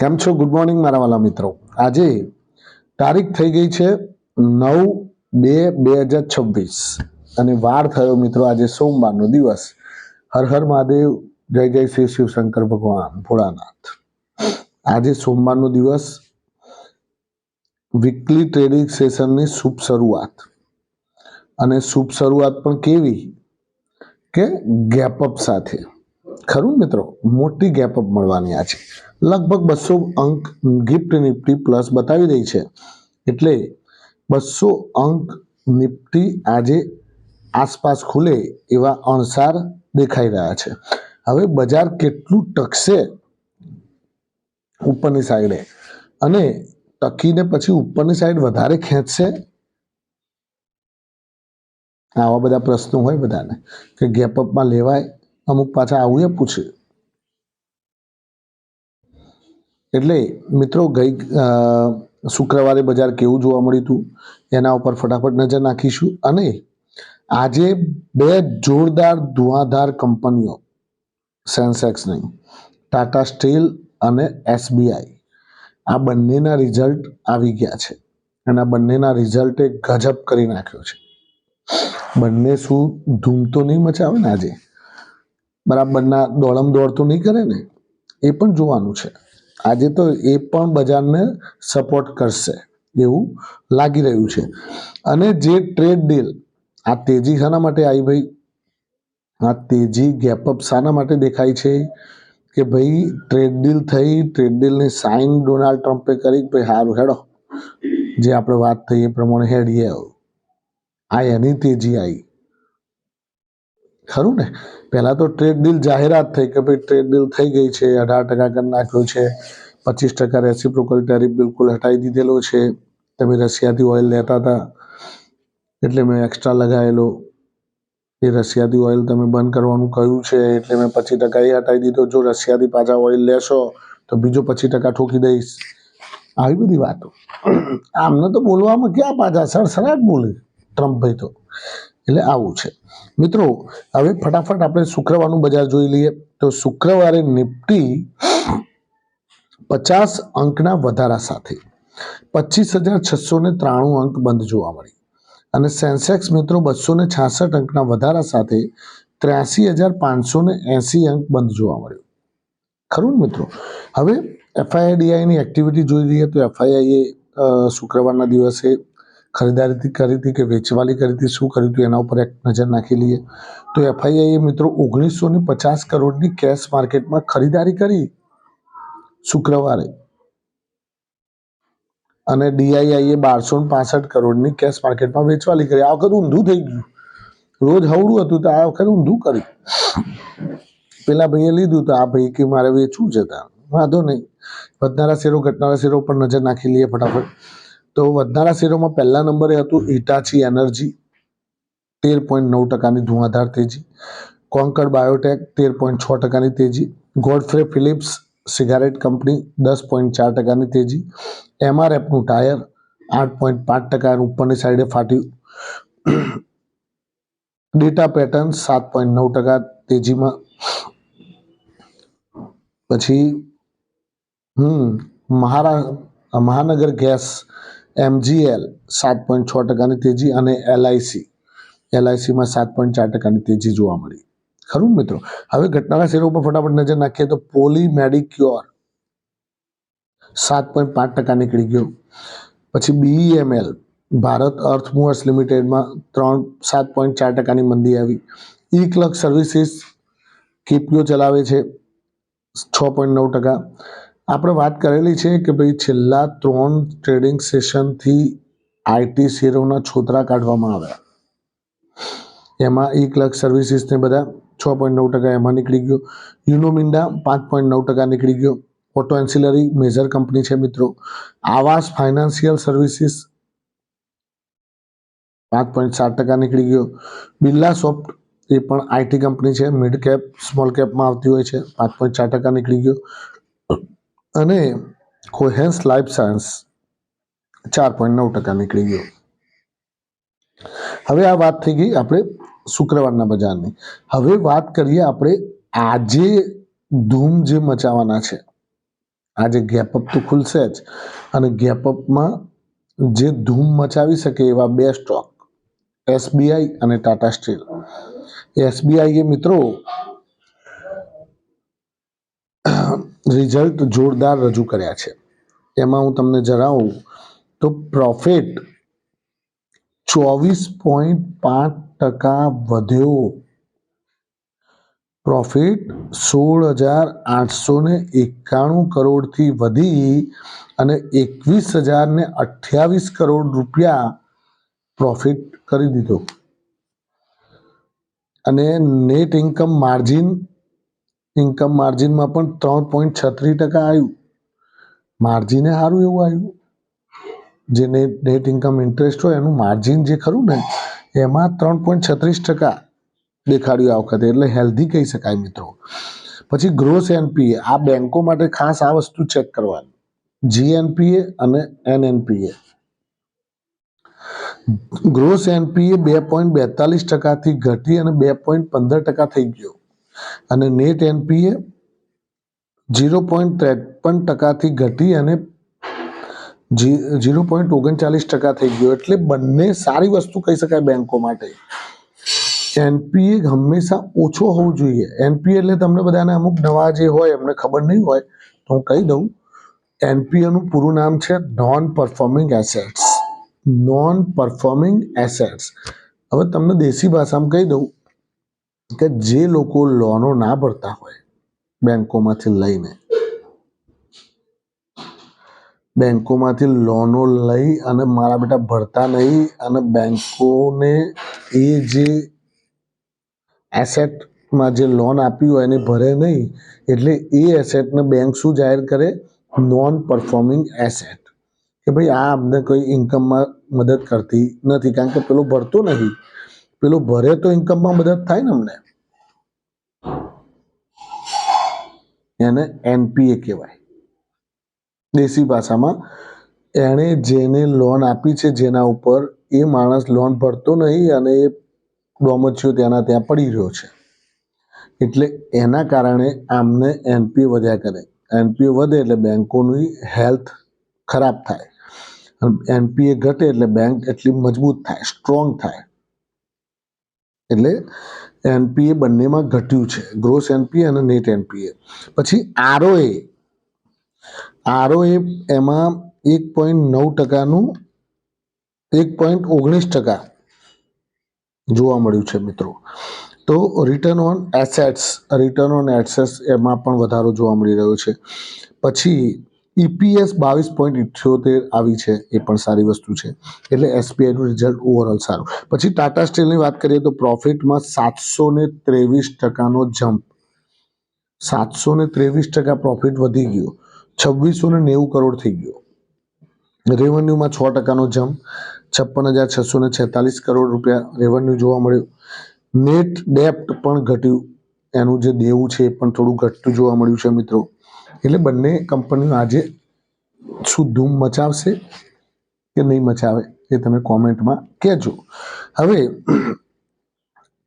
કેમ છો? Good morning મારા વાલા મિત્રો. આજે તારીખ થઈ ગઈ છે 9/2/2026 અને વાર થયો મિત્રો આજે સોમવારનો દિવસ. હર હર મહાદેવ, જય જય શ્રી શિવશંકર ભગવાન ભોળાનાથ. આજે સોમવારનો દિવસ, વીકલી ટ્રેડિંગ સેશનની શુભ શરૂઆત. અને શુભ શરૂઆત પણ કેવી કે ગેપઅપ સાથે. ખરું મિત્રો, મોટી ગેપઅપ મળવાની આ છે. લગભગ 200 અંક ગિફ્ટ નિફ્ટી પ્લસ બતાવી રહી છે. એટલે 200 અંક નિફ્ટી આજે આસપાસ ખુલે એવા અણસાર દેખાઈ રહ્યા છે. હવે બજાર કેટલું ટકશે ઉપરની સાઈડે અને ટકીને પછી ઉપરની સાઈડ વધારે ખેંચશે, આવા બધા પ્રશ્નો હોય બધાને કે ગેપઅપમાં લેવાય. અમુક પાછા આવું એ પૂછે. એટલે મિત્રો શુક્રવારે બજાર કેવું જોવા મળ્યું હતું એના ઉપર ફટાફટ નજર નાખીશું. અને આજે બે જોરદાર ધુઆધાર કંપનીઓ, સેન્સેક્સની, ટાટા સ્ટીલ અને SBI, આ બંનેના રિઝલ્ટ આવી ગયા છે. અને આ બંનેના રિઝલ્ટે ગજબ કરી નાખ્યો છે. બંને શું ધૂમ તો નહીં મચાવે ને આજે, બરાબરના દોડમ દોડ તો નહીં કરે ને, એ પણ જોવાનું છે. આજે તો એ પણ બજારને સપોર્ટ કરશે એવું લાગી રહ્યું છે. અને જે ટ્રેડ ડીલ, આ તેજી શાના માટે આવી ભાઈ? આ તેજી ગેપઅપ શાના માટે દેખાય છે કે ભાઈ ટ્રેડ ડીલ થઈ, ટ્રેડ ડીલની સાઇન ડોનાલ્ડ ટ્રમ્પે કરી, ભાઈ સારું હેડો, જે આપણે વાત થઈ એ પ્રમાણે હેડીએ. આ એની તેજી આવી. ખરું ને? પહેલા તો ટ્રેડ ડીલ જાહેરાત થઈ કે ભાઈ ટ્રેડ ડીલ થઈ ગઈ છે, 18% કરી નાખ્યો છે, 25% રેસિપ્રોકલ ટેરિફ બિલકુલ હટાવી દીધેલો છે. તમે રશિયાથી ઓઇલ લેતા હતા એટલે મેં એક્સ્ટ્રા લગાવેલો, એ રશિયાથી ઓઇલ તમે બંધ કરવાનું કહ્યું છે એટલે મેં 25% એ હટાવી દીધો. જો રશિયાથી પાછા ઓઇલ લેશો તો બીજો 25% ઠોકી દઈશ. આવી બધી વાતો. આમને તો બોલવામાં ક્યાં પાછા સડસડાટ બોલે ટ્રમ્પભાઈ તો. એટલે આવું છે મિત્રો. હવે ફટાફટ આપણે શુક્રવારનું બજાર જોઈ લઈએ. તો શુક્રવારે નિફ્ટી 50 અંકના વધારા સાથે 25,693 અંક બંધ જોવા મળી. અને સેન્સેક્સ મિત્રો 266 અંકના વધારા સાથે 83,580 અંક બંધ જોવા મળ્યું. ખરું ને મિત્રો? હવે FII-DIની એક્ટિવિટી જોઈ લઈએ. તો FII શુક્રવારના દિવસે ખરીદારી કરી હતી કે વેચવાલી કરી હતી, શું કર્યું હતું એના ઉપર એક નજર નાખી લઈએ. તો FII મિત્રો 1950 કરોડની કેશ માર્કેટમાં ખરીદારી કરી શુક્રવારે. અને DII 1265 કરોડની કેશ માર્કેટમાં વેચવાલી કરી. આ વખત ઊંધું થઈ ગયું. રોજ હવડું હતું તો આ વખત ઊંધું કર્યું. પેલા ભાઈએ લીધું તો આ ભાઈ કે મારે વેચવું છે, ત્યાં વાંધો નહીં. વધનારા શેરો ઘટનારા શેરો પર નજર નાખી લઈએ ફટાફટ. તો વધનારા શેરોમાં પહેલા નંબરે હતું હિટાચી એનર્જી, 13.9%ની ધુઆધાર તેજી. કોન્કર્ડ બાયોટેક 13.6%ની તેજી. ગોડફ્રે ફિલિપ્સ સિગારેટ કંપની 10.4%ની તેજી. MRFનું ટાયર 8.5% ઉપરની સાઈડે ફાટ્યું. Data pattern 7.9% તેજીમાં. પછી મહાનગર ગેસ MGL 7.6%ની તેજી. અને LICમાં 7.4%ની તેજી જોવા મળી. ખરું મિત્રો? હવે ઘટનાના શેરો ઉપર ફટાફટ નજર નાખીએ તો પોલી મેડિક્યોર 7.5% નીકળી ગયો. પછી BEML ભારત અર્થ મૂવર્સ લિમિટેડમાં 7.4%ની મંદી આવી. ઇક્લર્ક સર્વિસીસ KPO ચલાવે છે 6.9%. આપણે વાત કરેલી છે કે ભાઈ છેલ્લા 3 ટ્રેડિંગ સેશનથી IT શેરોના છોતરા કાઢવામાં આવ્યા. એમાં ઇક્લર્ક સર્વિસીસને બધા 6.9% એમાં નીકળી ગયો. યુનોમિન્ડા 5.9% નીકળી ગયો. ઓટો એન્સિલરી મેજર કંપની છે મિત્રો. આવાસ ફાઇનાન્શિયલ સર્વિસીસ 5.7% નીકળી ગયો. બિરલા સોફ્ટ એ પણ IT કંપની છે, મિડ કેપ સ્મોલ કેપમાં આવતી હોય છે, 5.4% નીકળી ગયો. અને કોહેન્સ લાઈફ સાયન્સ 4.9% નીકળી ગયો. હવે આ વાત થઈ ગઈ આપણે શુક્રવારના બજારની. હવે વાત કરીએ આપણે આજે ધૂમ જે મચાવવાના છે. આજે ગેપઅપ તો ખુલશે જ, અને ગેપઅપમાં જે ધૂમ મચાવી શકે એવા બે સ્ટોક એસબીઆઈ અને ટાટા સ્ટીલ. એસબીઆઈએ મિત્રો રિઝલ્ટ જોરદાર રજૂ કર્યા છે. એમાં હું તમને જણાવું તો પ્રોફિટ 24.5% વધ્યો. પ્રોફિટ 16,891 કરોડથી વધી અને 21,028 કરોડ રૂપિયા પ્રોફિટ કરી દીધો. અને નેટ ઇન્કમ માર્જિનમાં પણ 3.36% આવ્યું. માર્જિને સારું એવું આવ્યું. જે નેટ ઇન્કમ ઇન્ટરેસ્ટ હોય એનું માર્જિન જે ખરું ને એમાં 3.36% દેખાડ્યું આ વખતે, એટલે હેલ્ધી કહી શકાય મિત્રો. પછી ગ્રોસ એનપીએ, આ બેંકો માટે ખાસ આ વસ્તુ ચેક કરવાની. જીએનપીએ અને એનએનપીએ. ગ્રોસ એનપીએ 2.42%થી ઘટી અને 2.15% થઈ ગયો, અને નેટ એનપીએ 0.53%થી ઘટી અને 0.39% થઈ ગયો. એટલે બંને સારી વસ્તુ કહી શકાય બેંકો માટે. એનપીએ હંમેશા ઓછો હોવું જોઈએ. એનપીએ એટલે તમને બધાને અમુક નવા જે હોય એમને ખબર નહીં હોય તો હું કહી દઉં. એનપીએનું પૂરું નામ છે non performing assets. Non performing assets. હવે તમને દેશી ભાષામાં કહી દઉં કે જે લોકો લોનો ના ભરતા હોય બેંકોમાંથી લોનો લઈ અને મારા બેટા ભરતા નહીં, અને બેંકોને એ જે એસેટમાં જે લોન આપી હોય એને ભરે નહીં, એટલે એ એસેટને બેંક શું જાહેર કરે? Non performing asset. કે ભાઈ આ અમને કોઈ ઇન્કમમાં મદદ કરતી નથી, કારણ કે પેલો ભરતો નહીં. પેલો ભરે તો ઇન્કમમાં મદદ થાય ને અમને. એને એનપીએ કહેવાય દેશી ભાષામાં. એણે જેને લોન આપી છે જેના ઉપર, એ માણસ લોન ભરતો નહીં અને એ ડોમચ્યો ત્યાંના ત્યાં પડી રહ્યો છે, એટલે એના કારણે આમને એનપીએ વધ્યા કરે. એનપીએ વધે એટલે બેંકોની હેલ્થ ખરાબ થાય. એનપીએ ઘટે એટલે બેંક એટલી મજબૂત થાય, સ્ટ્રોંગ થાય. એટલે એનપીએ બંનેમાં ઘટ્યું છે, ગ્રોસ એનપીએ અને નેટ એનપીએ. પછી આરઓએ એમાં 1.9%નું 1.19% જોવા મળ્યું છે મિત્રો. તો રિટર્ન ઓન એસેટ્સ એમાં પણ વધારો જોવા મળી રહ્યો છે. પછી ઈપીએસ 22.78 આવી છે, એ પણ સારી વસ્તુ છે. એટલે એસબીઆઈનું રિઝલ્ટ ઓવરઓલ સારું. પછી ટાટા સ્ટીલની વાત કરીએ તો પ્રોફિટમાં 723%નો જમ્પ. 723% પ્રોફિટ વધી ગયો, 2690 કરોડ થઈ ગયો. રેવન્યુમાં 6%નો જમ્પ, 56,646 કરોડ રૂપિયા રેવન્યુ જોવા મળ્યું. નેટ ડેપ્ટ પણ ઘટ્યું, એનું જે દેવું છે એ પણ થોડું ઘટતું જોવા મળ્યું છે મિત્રો. એટલે બંને કંપનીઓ આજે શું ધૂમ મચાવશે કે નહીં મચાવે એ તમે કોમેન્ટમાં કહેજો. હવે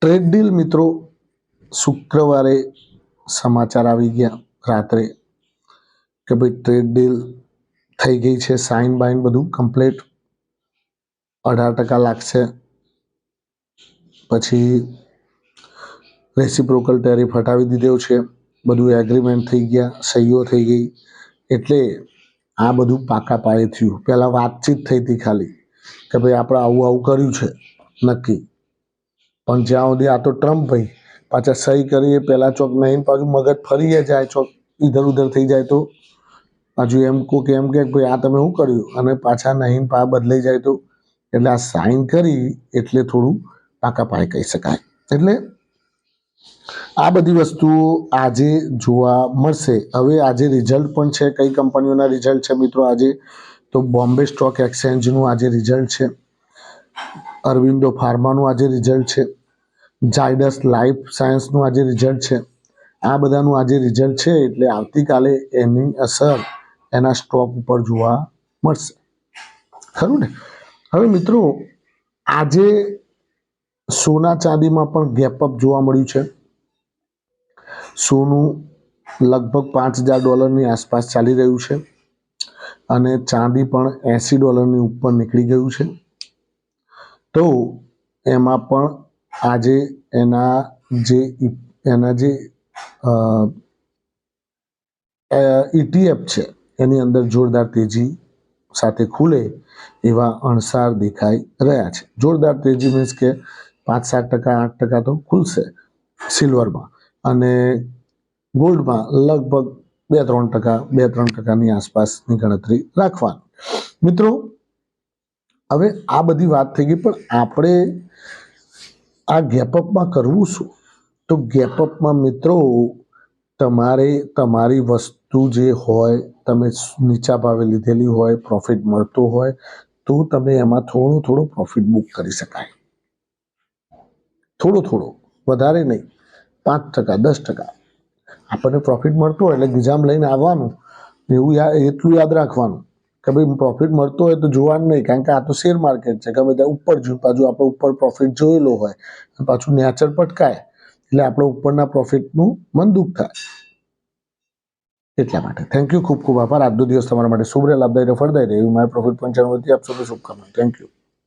ટ્રેડ ડીલ મિત્રો, શુક્રવારે સમાચાર આવી ગયા રાત્રે કે ભાઈ ટ્રેડ ડીલ થઈ ગઈ છે, સાઇન બાઇન બધું કમ્પ્લીટ. 18% લાગશે. પછી રેસિપ્રોકલ ટેરિફ હટાવી દીધો છે, બધું એગ્રીમેન્ટ થઈ ગયા, સહીઓ થઈ ગઈ. એટલે આ બધું પાકા પાયે થયું. પહેલાં વાતચીત થઈ હતી ખાલી કે ભાઈ આપણે આવું આવું કર્યું છે નક્કી, પણ જ્યાં સુધી આ તો ટ્રમ્પ ભાઈ પાછા સહી કરીએ પહેલાં ચોક નહીં, પાછું મગજ ફરી જાય, ચોક ઇધર ઉધર થઈ જાય તો પાછું એમ કે ભાઈ આ તમે શું કર્યું, અને પાછા નહીં બદલાઈ જાય તો. એટલે આ સાઇન કરી એટલે થોડું પાકા પાયે કહી શકાય. એટલે આ બધી વસ્તુઓ આજે જોવા મળશે. હવે આજે રિઝલ્ટ પણ છે. કઈ કંપનીઓના રિઝલ્ટ છે મિત્રો આજે? તો બોમ્બે સ્ટોક એક્સચેન્જનું આજે રિઝલ્ટ છે, અરવિંદો ફાર્માનું આજે રિઝલ્ટ છે, ઝાયડસ લાઈફ સાયન્સનું આજે રિઝલ્ટ છે. આ બધાનું આજે રિઝલ્ટ છે, એટલે આવતીકાલે એની અસર એના સ્ટોક ઉપર જોવા મળશે, ખરું ને? હવે મિત્રો આજે સોના ચાંદીમાં પણ ગેપઅપ જોવા મળ્યું છે. સોનું લગભગ $5,000 આસપાસ ચાલી રહ્યું છે અને ચાંદી પણ $80 ઉપર નીકળી ગયું છે. તો એમાં પણ આજે એના જે ETF છે એની અંદર જોરદાર તેજી સાથે ખુલે એવા અણસાર દેખાઈ રહ્યા છે. જોરદાર તેજી મીન્સ કે 5-7%, 8% તો ખુલશે સિલ્વરમાં, અને ગોલ્ડમાં લગભગ 2-3%ની આસપાસની ગણતરી રાખવાની. મિત્રો, હવે આ બધી વાત થઈ ગઈ, પણ આપણે આ ગેપઅપમાં કરવું શું? તો ગેપઅપમાં મિત્રો તમારે તમારી વસ્તુ જે હોય, તમે નીચા ભાવે લીધેલી હોય, પ્રોફિટ મળતો હોય તો તમે એમાં થોડો પ્રોફિટ બુક કરી શકાય. થોડો, વધારે નહીં, 5%, 10%. આપણને પ્રોફિટ મળતો હોય એટલે ગીજામ લઈને આવવાનું, એટલું યાદ રાખવાનું કે ભાઈ પ્રોફિટ મળતો હોય તો જોવાનું નહીં, કારણ કે આ તો શેર માર્કેટ છે. ગમે ત્યાં ઉપર પાછું આપણે ઉપર પ્રોફિટ જોયેલો હોય, પાછું નેચર પટકાય એટલે આપણે ઉપરના પ્રોફિટનું મન દુઃખ થાય. એટલા માટે થેન્ક યુ, ખૂબ ખૂબ આભાર. આજનો દિવસ તમારા માટે શુભ રહે, લાભદાયી રહે, ફળદાયી રહે એવી મારી પ્રોફિટ પોઈન્ટ ચેનલ વતી આપ સૌને શુભકામના. Thank you.